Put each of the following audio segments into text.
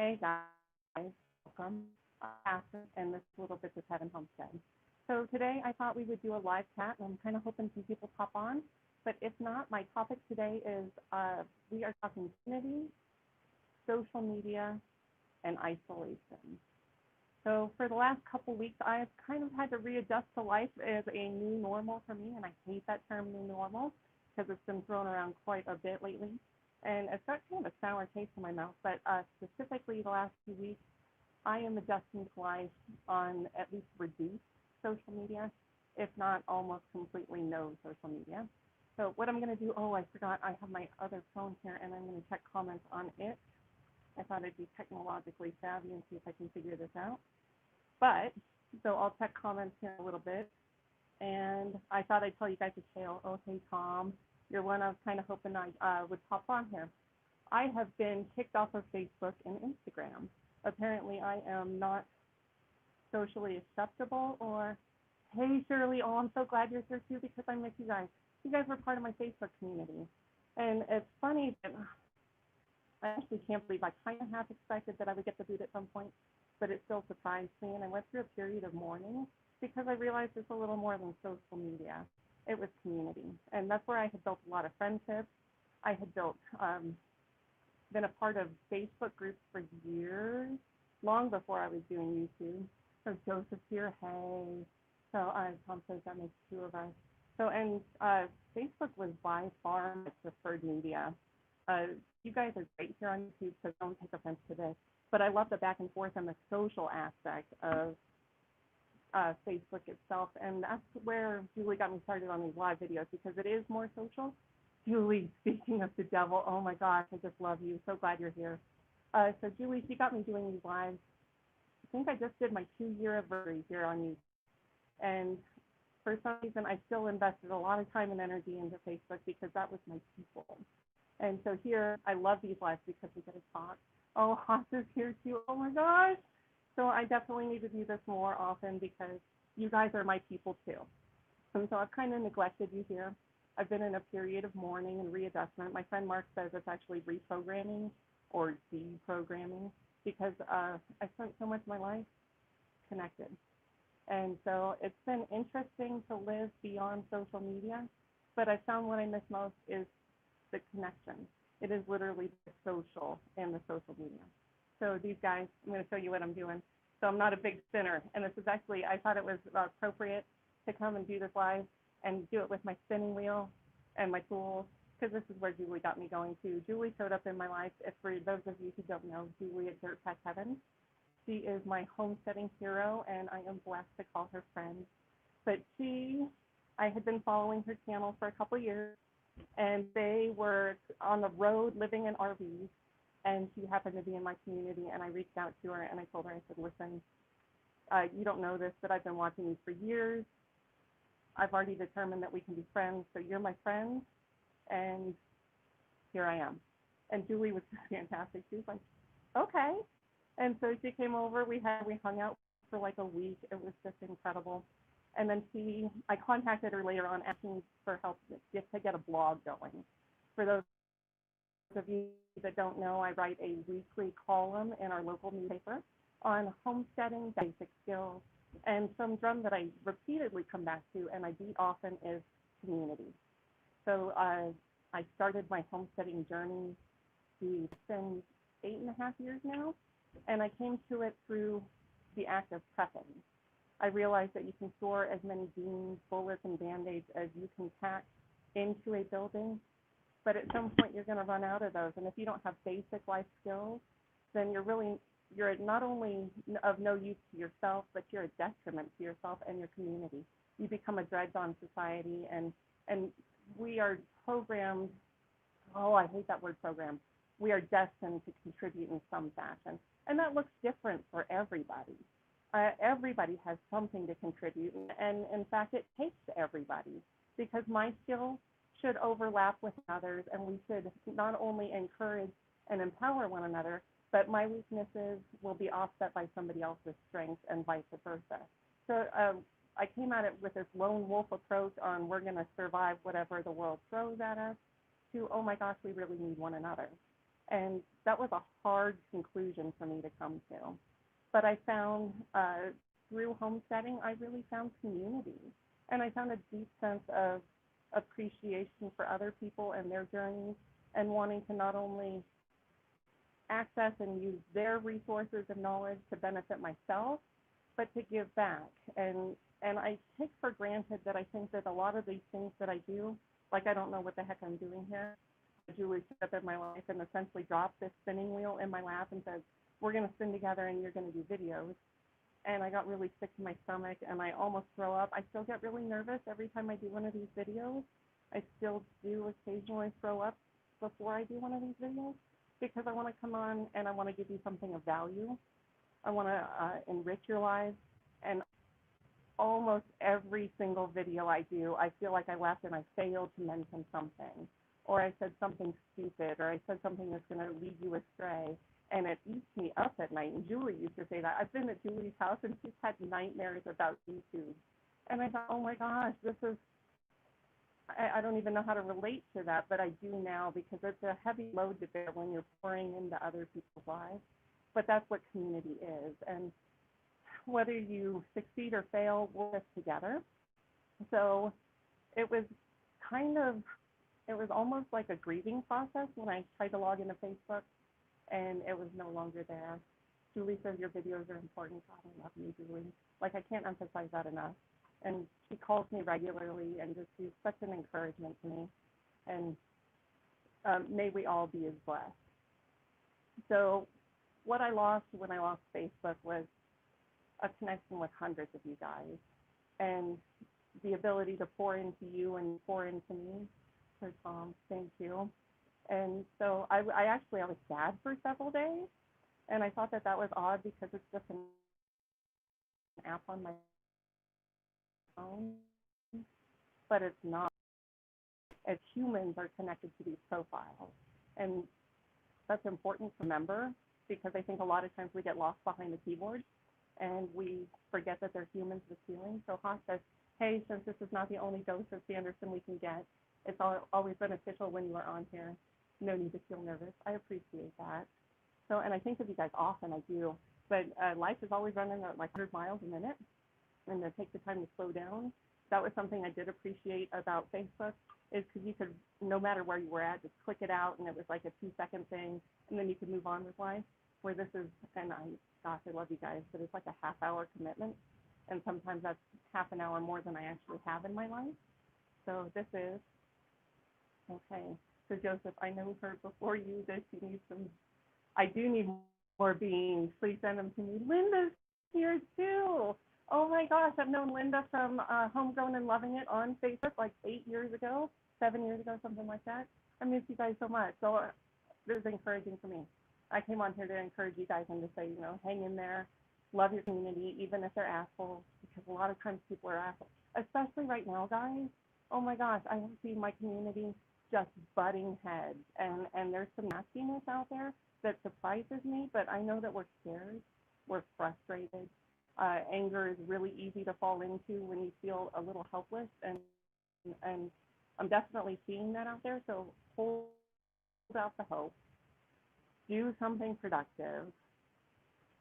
Hey guys, welcome. I'm Aspen, and this is a little bit of Heaven Homestead. So today I thought we would do a live chat, and I'm kind of hoping some people pop on. But if not, my topic today is we are talking community, social media, and isolation. So for the last couple weeks, I've kind of had to readjust to life as a new normal for me, and I hate that term new normal because it's been thrown around quite a bit lately. And it's got kind of a sour taste in my mouth, but specifically the last 2 weeks, I am adjusting to life on at least reduced social media, if not almost completely no social media. So what I'm going to do, oh, I forgot I have my other phone here, and I'm going to check comments on it. I thought I'd be technologically savvy and see if I can figure this out. But, so I'll check comments here a little bit. And I thought I'd tell you guys a tale. Oh, hey, Tom. You're one I was kind of hoping I would pop on here. I have been kicked off of Facebook and Instagram. Apparently, I am not socially acceptable. Or, hey, Shirley, oh, I'm so glad you're here too because I miss you guys. You guys were part of my Facebook community. And it's funny that I actually can't believe I kind of half expected that I would get the boot at some point, but it still surprised me. And I went through a period of mourning because I realized it's a little more than social media. It was community. And that's where I had built a lot of friendships. I had been a part of Facebook groups for years, long before I was doing YouTube. So Joseph's here, hey. So Tom says that makes two of us. So, and Facebook was by far my preferred media. You guys are great here on YouTube, so don't take offense to this. But I love the back and forth and the social aspect of Facebook itself, and that's where Julie got me started on these live videos because it is more social. Julie, speaking of the devil, oh my gosh, I just love you. So glad you're here. So Julie, she got me doing these lives. I think I just did my 2-year anniversary here on YouTube, and for some reason, I still invested a lot of time and energy into Facebook because that was my people. And so here, I love these lives because we get to talk. Oh, Haas is here too. Oh my gosh. So I definitely need to do this more often because you guys are my people too. And so I've kind of neglected you here. I've been in a period of mourning and readjustment. My friend Mark says it's actually reprogramming or deprogramming because I spent so much of my life connected. And so it's been interesting to live beyond social media, but I found what I miss most is the connection. It is literally the social and the social media. So these guys, I'm going to show you what I'm doing. So I'm not a big spinner, and this is actually, I thought it was appropriate to come and do this live and do it with my spinning wheel and my tools, because this is where Julie got me going too. Julie showed up in my life. If for those of you who don't know, Julie at Dirt Pack Heaven, she is my homesteading hero, and I am blessed to call her friend. But I had been following her channel for a couple of years, and they were on the road living in RVs, and she happened to be in my community, and I reached out to her, and I told her, I said, listen, you don't know this, but I've been watching you for years. I've already determined that we can be friends, so you're my friend, and here I am. And Julie was fantastic. She was like, okay. And so she came over, we hung out for like a week. It was just incredible. And then I contacted her later on asking for help just to get a blog going. For those of you that don't know, I write a weekly column in our local newspaper on homesteading, basic skills, and some drum that I repeatedly come back to and I beat often is community. So I started my homesteading journey. It's been 8.5 years now, and I came to it through the act of prepping. I realized that you can store as many beans, bullets, and Band-Aids as you can pack into a building, but at some point you're going to run out of those. And if you don't have basic life skills, then you're not only of no use to yourself, but you're a detriment to yourself and your community. You become a dredge on society, and we are programmed, oh, I hate that word program. We are destined to contribute in some fashion. And that looks different for everybody. Everybody has something to contribute, and in fact, it takes everybody, because my skills should overlap with others, and we should not only encourage and empower one another, but my weaknesses will be offset by somebody else's strengths and vice versa. So I came at it with this lone wolf approach on we're going to survive whatever the world throws at us to, oh my gosh, we really need one another. And that was a hard conclusion for me to come to. But I found through homesteading, I really found community. And I found a deep sense of appreciation for other people and their journeys, and wanting to not only access and use their resources and knowledge to benefit myself, but to give back. And I take for granted that I think that a lot of these things that I do, like I don't know what the heck I'm doing here. Julie showed up in my life and essentially dropped this spinning wheel in my lap and said, we're going to spin together and you're going to do videos. And I got really sick to my stomach and I almost throw up. I still get really nervous every time I do one of these videos. I still do occasionally throw up before I do one of these videos, because I want to come on and I want to give you something of value. I want to enrich your lives. And almost every single video I do, I feel like I left and I failed to mention something, or I said something stupid, or I said something that's going to lead you astray. And it eats me up at night. And Julie used to say that. I've been at Julie's house and she's had nightmares about YouTube. And I thought, oh my gosh, this is, I don't even know how to relate to that, but I do now, because it's a heavy load to bear when you're pouring into other people's lives. But that's what community is. And whether you succeed or fail, we're just together. So it was almost like a grieving process when I tried to log into Facebook and it was no longer there. Julie says your videos are important. God, I love you, Julie. Like, I can't emphasize that enough. And she calls me regularly and just is such an encouragement to me. And may we all be as blessed. So what I lost when I lost Facebook was a connection with hundreds of you guys, and the ability to pour into you and pour into me. So Tom, thank you. And so I was sad for several days, and I thought that was odd because it's just an app on my phone, but it's not. As humans are connected to these profiles, and that's important to remember, because I think a lot of times we get lost behind the keyboard and we forget that they're humans with feelings. So Haas says, hey, since this is not the only dose of Sanderson we can get, it's always beneficial when you are on here. No need to feel nervous. I appreciate that. So, and I think of you guys often, I do, but life is always running at like 100 miles a minute, and to take the time to slow down. That was something I did appreciate about Facebook, is because you could, no matter where you were at, just click it out, and it was like a 2-second thing, and then you could move on with life. Where this is, and I love you guys, but it's like a half-hour commitment, and sometimes that's half an hour more than I actually have in my life. So this is, okay. So Joseph, I know her before you that she needs some, I do need more beans. Please send them to me. Linda's here too. Oh my gosh, I've known Linda from Homegrown and Loving It on Facebook like 8 years ago, 7 years ago, something like that. I miss you guys so much. So this is encouraging for me. I came on here to encourage you guys and to say, you know, hang in there, love your community, even if they're assholes, because a lot of times people are assholes, especially right now, guys. Oh my gosh, I see my community just butting heads, and there's some nastiness out there that surprises me, but I know that we're scared, we're frustrated. Anger is really easy to fall into when you feel a little helpless, and I'm definitely seeing that out there, so hold out the hope. Do something productive.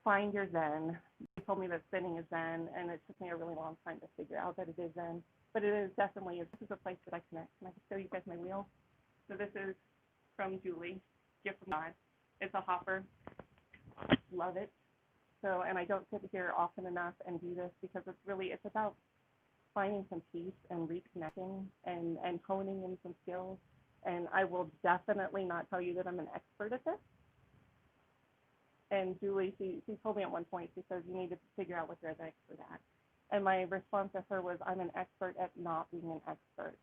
Find your Zen. You told me that spinning is Zen, and it took me a really long time to figure out that it is Zen. But it is definitely, this is a place that I connect. Can I show you guys my wheel? So this is from Julie, gift from God. It's a hopper. Love it. So, and I don't sit here often enough and do this because it's about finding some peace and reconnecting and honing in some skills. And I will definitely not tell you that I'm an expert at this. And Julie, she told me at one point, she says, you need to figure out what you're an expert at. And my response to her was, I'm an expert at not being an expert.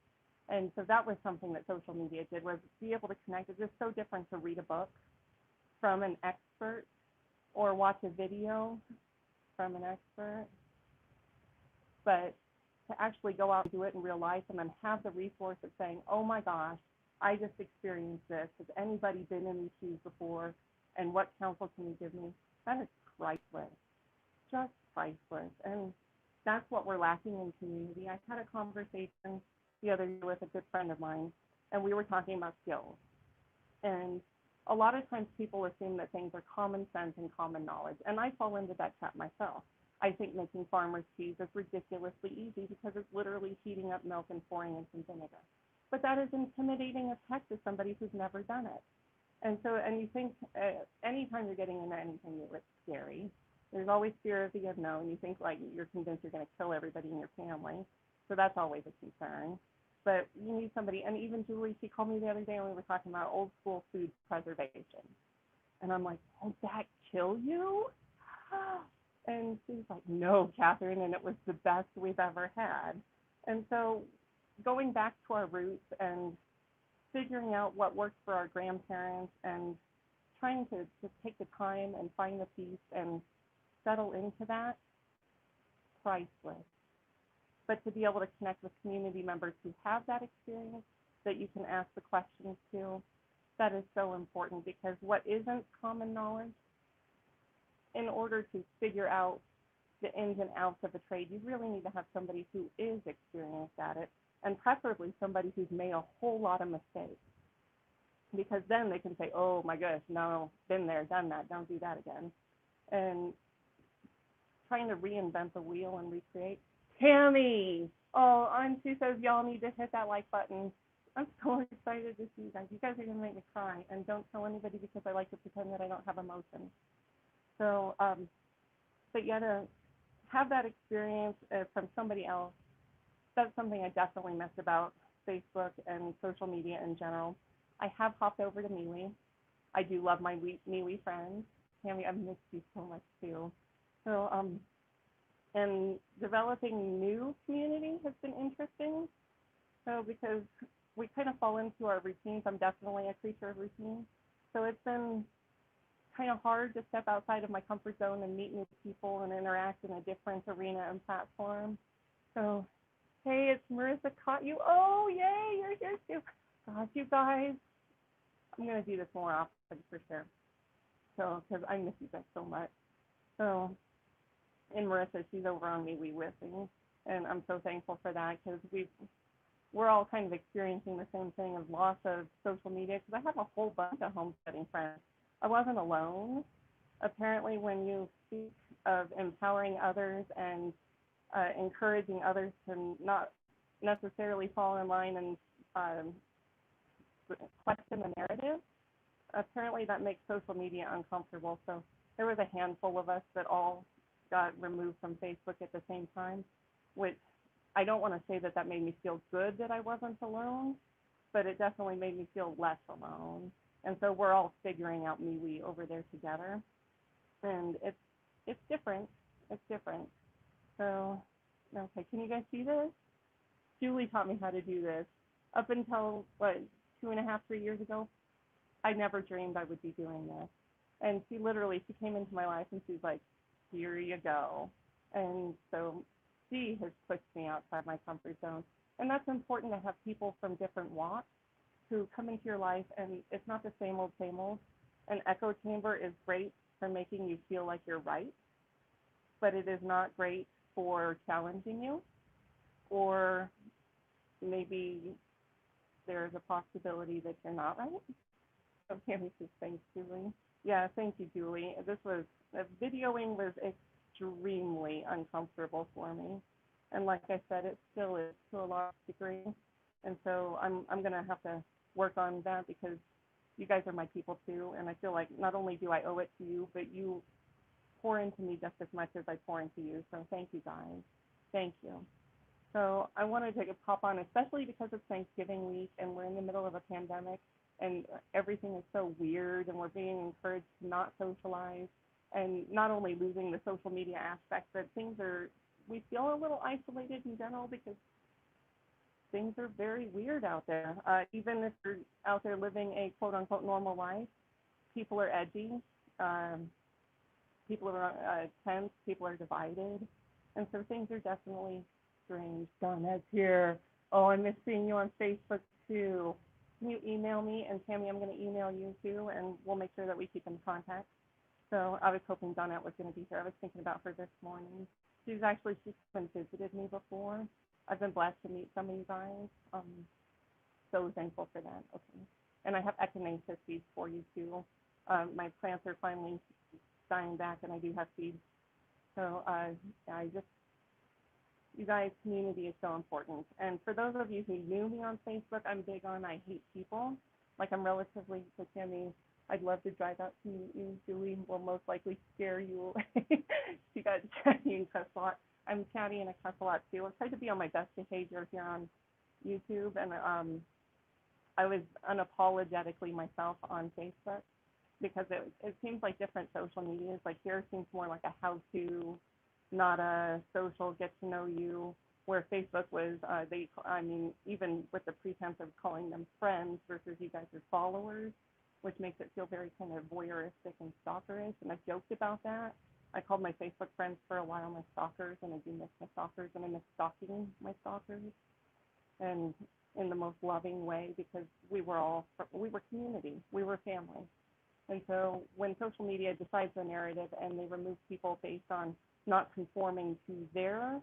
And so that was something that social media did, was be able to connect. It's just so different to read a book from an expert or watch a video from an expert. But to actually go out and do it in real life and then have the resource of saying, oh my gosh, I just experienced this. Has anybody been in these shoes before? And what counsel can you give me? That is priceless, just priceless. And that's what we're lacking in community. I had a conversation the other day with a good friend of mine, and we were talking about skills. And a lot of times people assume that things are common sense and common knowledge, and I fall into that trap myself. I think making farmer's cheese is ridiculously easy because it's literally heating up milk and pouring in some vinegar. But that is intimidating as heck to somebody who's never done it. And so, and you think anytime you're getting into anything new, it's scary. There's always fear of the unknown. You think like you're convinced you're going to kill everybody in your family. So that's always a concern. But you need somebody, and even Julie, she called me the other day and we were talking about old school food preservation. And I'm like, won't that kill you? And she's like, no, Catherine, and it was the best we've ever had. And so going back to our roots and figuring out what worked for our grandparents and trying to take the time and find the peace and settle into that, priceless. But to be able to connect with community members who have that experience that you can ask the questions to, that is so important, because what isn't common knowledge, in order to figure out the ins and outs of a trade, you really need to have somebody who is experienced at it, and preferably somebody who's made a whole lot of mistakes. Because then they can say, oh my gosh, no, been there, done that, don't do that again. And trying to reinvent the wheel and recreate. Tammy! Oh, she says y'all need to hit that like button. I'm so excited to see you guys. You guys are going to make me cry. And don't tell anybody because I like to pretend that I don't have emotions. So, but yeah, to have that experience from somebody else, that's something I definitely miss about Facebook and social media in general. I have hopped over to MeWe. I do love my MeWe friends. Tammy, I've missed you so much too. So, and developing new community has been interesting. So because we kind of fall into our routines, I'm definitely a creature of routine. So it's been kind of hard to step outside of my comfort zone and meet new people and interact in a different arena and platform. So, hey, it's Marissa caught you. Oh, yay, you're here too. Gosh, you guys, I'm going to do this more often for sure. So, because I miss you guys so much. So, and Marissa, she's over on MeWe with me, and I'm so thankful for that, because we're all kind of experiencing the same thing of loss of social media, because I have a whole bunch of homesteading friends. I wasn't alone. Apparently, when you speak of empowering others and encouraging others to not necessarily fall in line and question the narrative, apparently that makes social media uncomfortable. So there was a handful of us that all got removed from Facebook at the same time, which I don't want to say that that made me feel good that I wasn't alone, but it definitely made me feel less alone. And so we're all figuring out MeWe over there together, and it's different. It's different. So, okay, can you guys see this? Julie taught me how to do this. Up until, 3 years ago, I never dreamed I would be doing this. And she came into my life and she's like, here you go. And so she has pushed me outside my comfort zone. And that's important, to have people from different walks who come into your life, and it's not the same old, same old. An echo chamber is great for making you feel like you're right, but it is not great for challenging you, or maybe there's a possibility that you're not right. So Tammy says, thanks, Julie. Yeah, thank you, Julie. Videoing was extremely uncomfortable for me. And like I said, it still is to a large degree. And so I'm going to have to work on that, because you guys are my people too. And I feel like not only do I owe it to you, but you pour into me just as much as I pour into you. So thank you, guys. Thank you. So I wanted to pop on, especially because it's Thanksgiving week and we're in the middle of a pandemic and everything is so weird, and we're being encouraged to not socialize, and not only losing the social media aspect, but we feel a little isolated in general, because things are very weird out there. Even if you're out there living a quote unquote normal life, people are edgy, people are tense, people are divided. And so things are definitely strange. Donna's here. Oh, I miss seeing you on Facebook too. Can you email me? And Tammy, I'm going to email you too, and we'll make sure that we keep in contact. So I was hoping Donnette was going to be here. I was thinking about her this morning. She's been visited me before. I've been blessed to meet some of you guys. So thankful for that. Okay. And I have echinacea seeds for you too. My plants are finally dying back, and I do have seeds. So you guys, community is so important. And for those of you who knew me on Facebook, I'm big on I hate people. Like I'm relatively, so Tammy, I'd love to drive out to meet you. Julie will most likely scare you away. She got chatty and cuss a lot. I'm chatty and I cuss a lot too. I try to be on my best behavior here on YouTube, and I was unapologetically myself on Facebook because it seems like different social medias. Like here seems more like a how-to, not a social get to know you, where Facebook was, even with the pretense of calling them friends versus you guys are followers, which makes it feel very kind of voyeuristic and stalkerish. And I've joked about that. I called my Facebook friends for a while my stalkers, and I do miss my stalkers, and I miss stalking my stalkers, and in the most loving way, because we were community, we were family. And so when social media decides the narrative and they remove people based on not conforming to their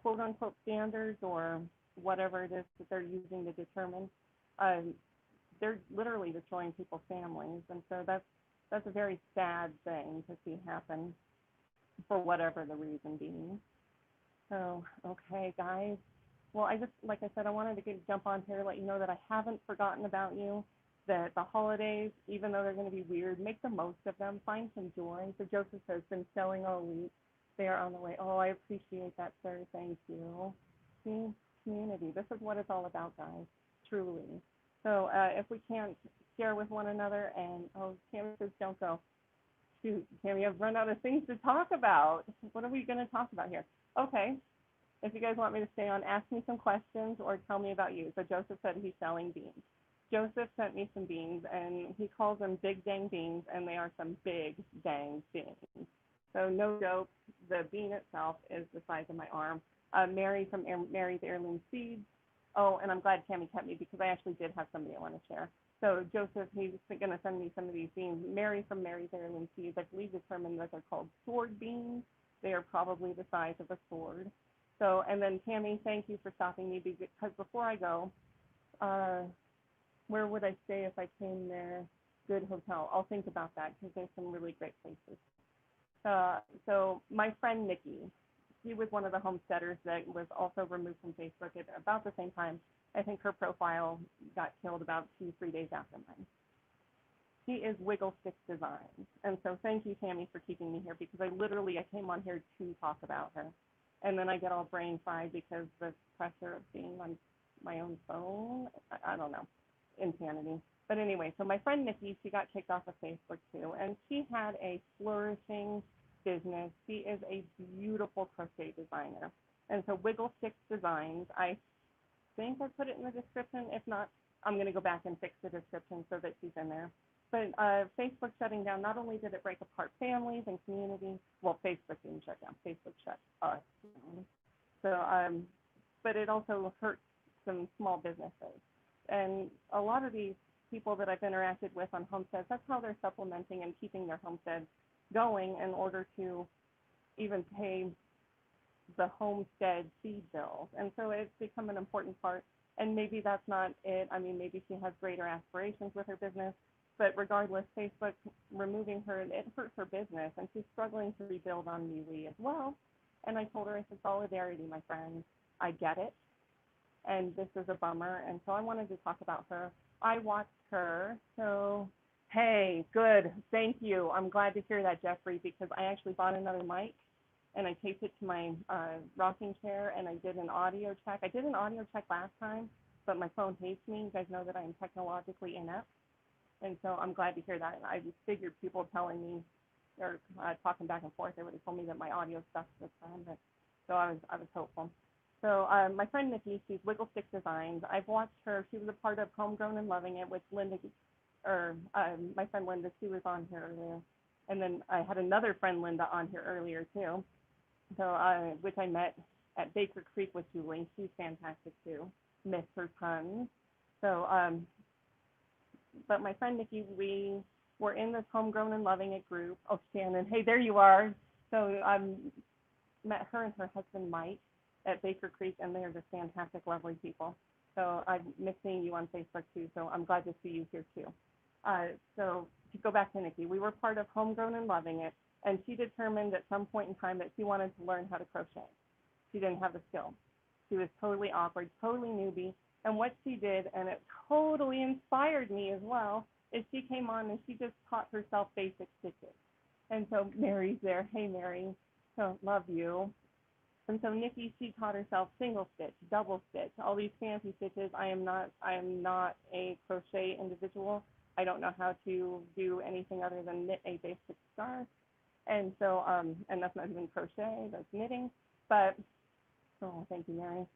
quote unquote standards or whatever it is that they're using to determine, they're literally destroying people's families. And so that's a very sad thing to see happen for whatever the reason being. So, okay, guys. Well, like I said, I wanted to jump on here, let you know that I haven't forgotten about you, that the holidays, even though they're going to be weird, make the most of them, find some joy. So Joseph has been selling all week. They are on the way. Oh, I appreciate that, sir. Thank you. See, community, this is what it's all about, guys, truly. So if we can't share with one another, and Tammy says don't go. Shoot, Tammy, I've run out of things to talk about. What are we going to talk about here? Okay, if you guys want me to stay on, ask me some questions or tell me about you. So Joseph said he's selling beans. Joseph sent me some beans, and he calls them big dang beans, and they are some big dang beans. So no joke, the bean itself is the size of my arm. Mary from Mary's Heirloom Seeds. Oh, and I'm glad Tammy kept me because I actually did have somebody I want to share. So Joseph, he's going to send me some of these beans. Mary from Mary's Heirloom Seeds, I believe determined that they're called sword beans. They are probably the size of a sword. So, and then Tammy, thank you for stopping me because before I go, where would I stay if I came there? Good hotel. I'll think about that because there's some really great places. So my friend Nikki, she was one of the homesteaders that was also removed from Facebook at about the same time. I think her profile got killed about 2-3 days after mine. She is Wiggle Stick Designs. And so thank you, Tammy, for keeping me here because I came on here to talk about her. And then I get all brain fried because the pressure of being on my own phone, I don't know, insanity. But anyway, so my friend Nikki, she got kicked off of Facebook too, and she had a flourishing business. She is a beautiful crochet designer. And so Wiggle Sticks Designs, I think I put it in the description. If not, I'm going to go back and fix the description so that she's in there. But Facebook shutting down, not only did it break apart families and communities, well, Facebook didn't shut down, Facebook shut us down. So, but it also hurt some small businesses. And a lot of these people that I've interacted with on homesteads, that's how they're supplementing and keeping their homesteads going in order to even pay the homestead seed bills. And so it's become an important part. And maybe that's not it. I mean, maybe she has greater aspirations with her business. But regardless, Facebook removing her, it hurt her business. And she's struggling to rebuild on MeWe as well. And I told her, I said, solidarity, my friend. I get it. And this is a bummer. And so I wanted to talk about her. I watched her. So, hey, good. Thank you. I'm glad to hear that, Jeffrey, because I actually bought another mic and I taped it to my rocking chair and I did an audio check. I did an audio check last time, but my phone hates me. You guys know that I am technologically inept. And so I'm glad to hear that. I figured people telling me or talking back and forth, they would have told me that my audio sucks this time. But so I was hopeful. So my friend Nikki, she's Wiggle Stick Designs. I've watched her. She was a part of Homegrown and Loving It, which my friend Linda, she was on here earlier. And then I had another friend, Linda, on here earlier too. So which I met at Baker Creek with Julie. She's fantastic too. Miss her tons. So but my friend Nikki, we were in this Homegrown and Loving It group. Oh, Shannon, hey, there you are. So I met her and her husband Mike at Baker Creek, and they are just fantastic, lovely people. So I miss seeing you on Facebook too. So I'm glad to see you here too. So to go back to Nikki, we were part of Homegrown and Loving It, and she determined at some point in time that she wanted to learn how to crochet. She didn't have the skill. She was totally awkward, totally newbie. And what she did, and it totally inspired me as well, is she came on and she just taught herself basic stitches. And so Mary's there. Hey, Mary. So love you. And so Nikki, she taught herself single stitch, double stitch, all these fancy stitches. I am not a crochet individual. I don't know how to do anything other than knit a basic scarf. And so, and that's not even crochet, that's knitting. But, oh, thank you, Mary.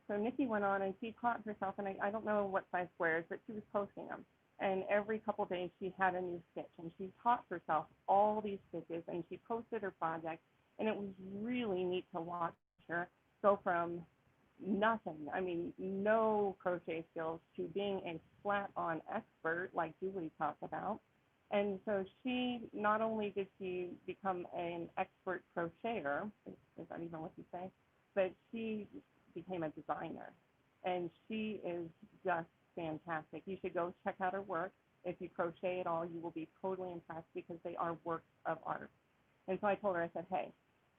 So Nikki went on and she taught herself, and I don't know what size squares, but she was posting them. And every couple of days she had a new stitch, and she taught herself all these stitches, and she posted her project. And it was really neat to watch her go from nothing, I mean, no crochet skills, to being a flat-on expert like Julie talked about. And so she, not only did she become an expert crocheter, is that even what you say, but she became a designer. And she is just fantastic. You should go check out her work. If you crochet at all, you will be totally impressed because they are works of art. And so I told her, I said, hey,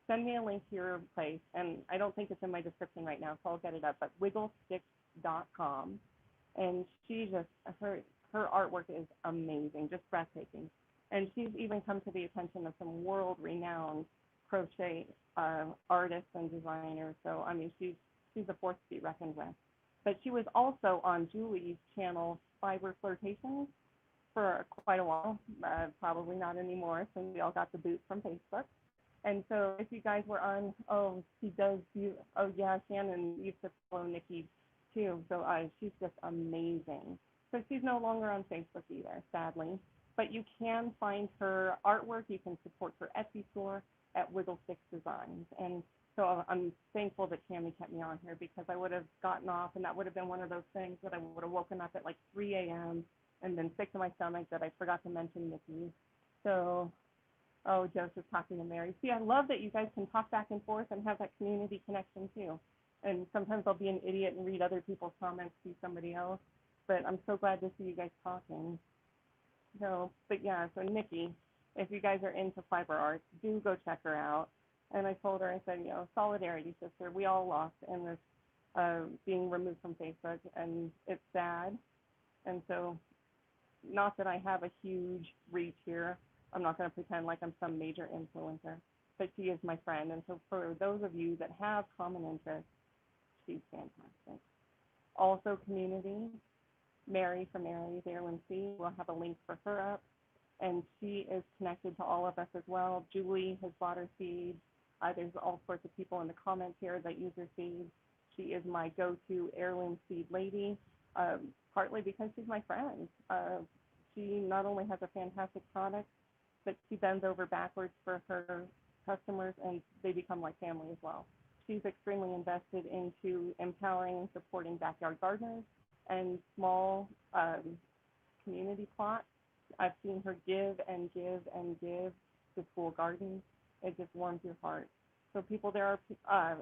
send me a link to your place, and I don't think it's in my description right now, so I'll get it up, but wigglestitch.com, and she just, her artwork is amazing, just breathtaking, and she's even come to the attention of some world-renowned crochet artists and designers, so I mean, she's a force to be reckoned with. But she was also on Julie's channel, Fiber Flirtations, for quite a while, probably not anymore, since we all got the boot from Facebook. And so if you guys were on, oh, she does, oh yeah, Shannon used to follow Nikki too. So she's just amazing. So she's no longer on Facebook either, sadly. But you can find her artwork. You can support her Etsy store at Wiggle Sticks Designs. And so I'm thankful that Tammy kept me on here because I would have gotten off, and that would have been one of those things that I would have woken up at like 3 a.m. and been sick to my stomach that I forgot to mention Nikki. So, oh, Joseph's talking to Mary. See, I love that you guys can talk back and forth and have that community connection too. And sometimes I'll be an idiot and read other people's comments to somebody else, but I'm so glad to see you guys talking. So, but yeah, so Nikki, if you guys are into fiber art, do go check her out. And I told her, I said, you know, solidarity, sister. We all lost in this being removed from Facebook, and it's sad. And so, not that I have a huge reach here. I'm not going to pretend like I'm some major influencer, but she is my friend. And so for those of you that have common interests, she's fantastic. Also community, Mary from Mary's Heirloom Seed, we'll have a link for her up. And she is connected to all of us as well. Julie has bought her seeds. There's all sorts of people in the comments here that use her seeds. She is my go-to heirloom seed lady, partly because she's my friend. She not only has a fantastic product, but she bends over backwards for her customers, and they become like family as well. She's extremely invested into empowering and supporting backyard gardeners and small community plots. I've seen her give and give and give to school gardens. It just warms your heart. So people, there are,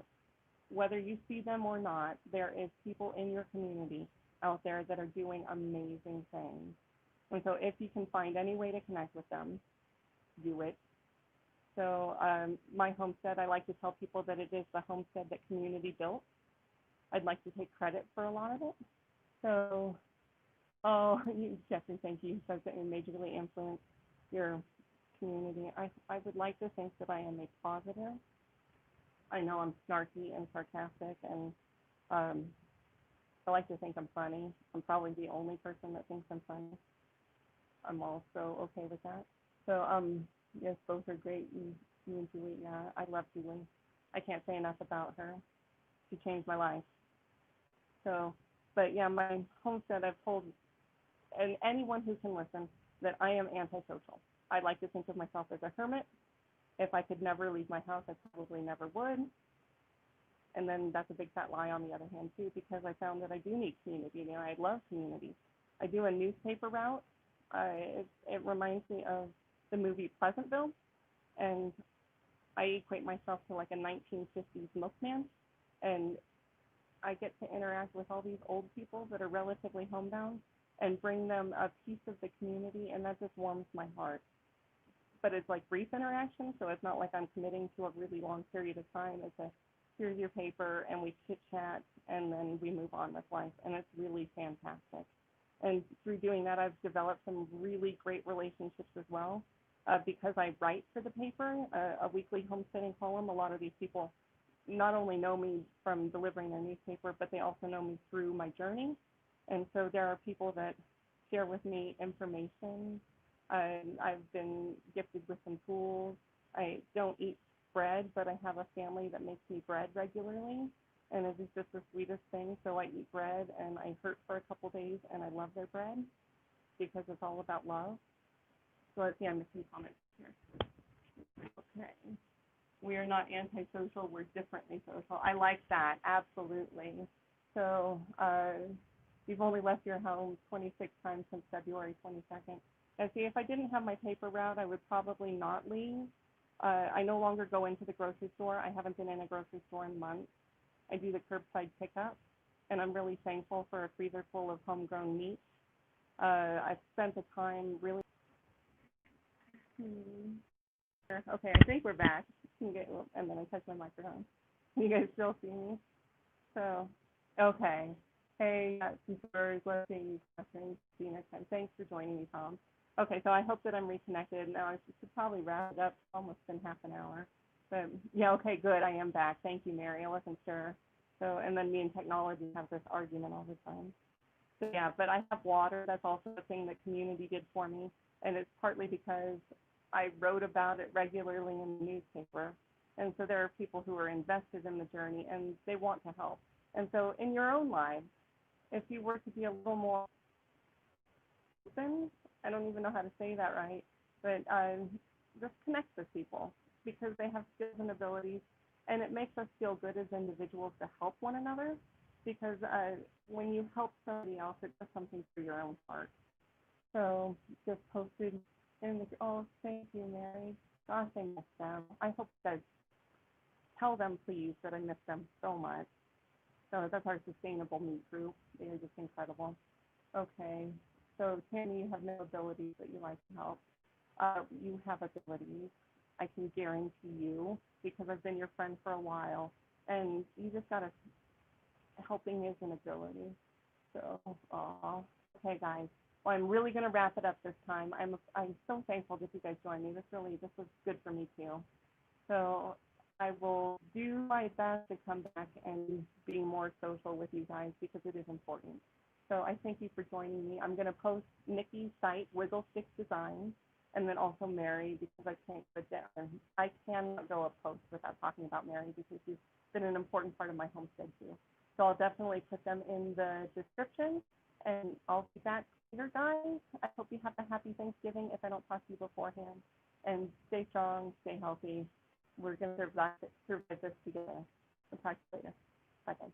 whether you see them or not, there is people in your community out there that are doing amazing things. And so if you can find any way to connect with them, do it. So my homestead, I like to tell people that it is the homestead that community built. I'd like to take credit for a lot of it. So, oh, Jeffrey, thank you. So that you majorly influence your community. I would like to think that I am a positive. I know I'm snarky and sarcastic, and I like to think I'm funny. I'm probably the only person that thinks I'm funny. I'm also okay with that. So, yes, both are great. You and Julie, yeah, I love Julie. I can't say enough about her. She changed my life. So, but yeah, my homestead, I've told, and anyone who can listen, that I am antisocial. I like to think of myself as a hermit. If I could never leave my house, I probably never would. And then that's a big fat lie on the other hand too, because I found that I do need community. You know, I love community. I do a newspaper route. It reminds me of the movie Pleasantville, and I equate myself to like a 1950s milkman. And I get to interact with all these old people that are relatively homebound and bring them a piece of the community, and that just warms my heart. But it's like brief interaction, so it's not like I'm committing to a really long period of time. It's a, here's your paper, and we chit chat, and then we move on with life, and it's really fantastic. And through doing that, I've developed some really great relationships as well. Because I write for the paper, a weekly homesteading column, a lot of these people not only know me from delivering their newspaper, but they also know me through my journey. And so there are people that share with me information. I've been gifted with some tools. I don't eat bread, but I have a family that makes me bread regularly. And it is just the sweetest thing. So I eat bread and I hurt for a couple days and I love their bread because it's all about love. So let's see, I'm missing comments here. Okay. We are not antisocial, we're differently social. I like that, absolutely. So you've only left your home 26 times since February 22nd. Now see, if I didn't have my paper route, I would probably not leave. I no longer go into the grocery store. I haven't been in a grocery store in months. I do the curbside pickup, and I'm really thankful for a freezer full of homegrown meat. I've spent the time really... Okay, I think we're back. And then I touched my microphone. Can you guys still see me? So, okay. Hey, supporters, let's see questions. See you next time. Thanks for joining me, Tom. Okay, so I hope that I'm reconnected. Now I should probably wrap it up. It's almost been half an hour. But yeah, okay, good. I am back. Thank you, Mary. I wasn't sure. So, and then me and technology have this argument all the time. So yeah, but I have water. That's also a thing that community did for me. And it's partly because I wrote about it regularly in the newspaper. And so there are people who are invested in the journey and they want to help. And so in your own lives, if you were to be a little more open, I don't even know how to say that right, but just connect with people because they have skills and abilities, and it makes us feel good as individuals to help one another because when you help somebody else, it does something for your own heart. So just posted in the, oh, thank you, Mary. Gosh, I miss them. I hope that, tell them, please, that I miss them so much. So that's our sustainable meat group. They are just incredible. Okay. So, Tammy, you have no abilities that you like to help. You have abilities. I can guarantee you because I've been your friend for a while. And you just got to, helping is an ability. So, okay, guys. Well, I'm really going to wrap it up this time. I'm so thankful that you guys joined me. This was good for me too. So I will do my best to come back and be more social with you guys because it is important. So I thank you for joining me. I'm going to post Nikki's site, Wiggle Stick Designs, and then also Mary because I can't put down. I cannot go a post without talking about Mary because she's been an important part of my homestead too. So I'll definitely put them in the description, and I'll be back later, guys. I hope you have a happy Thanksgiving if I don't talk to you beforehand. And stay strong, stay healthy. We're going to survive this together. I'll talk to you later. Bye, guys.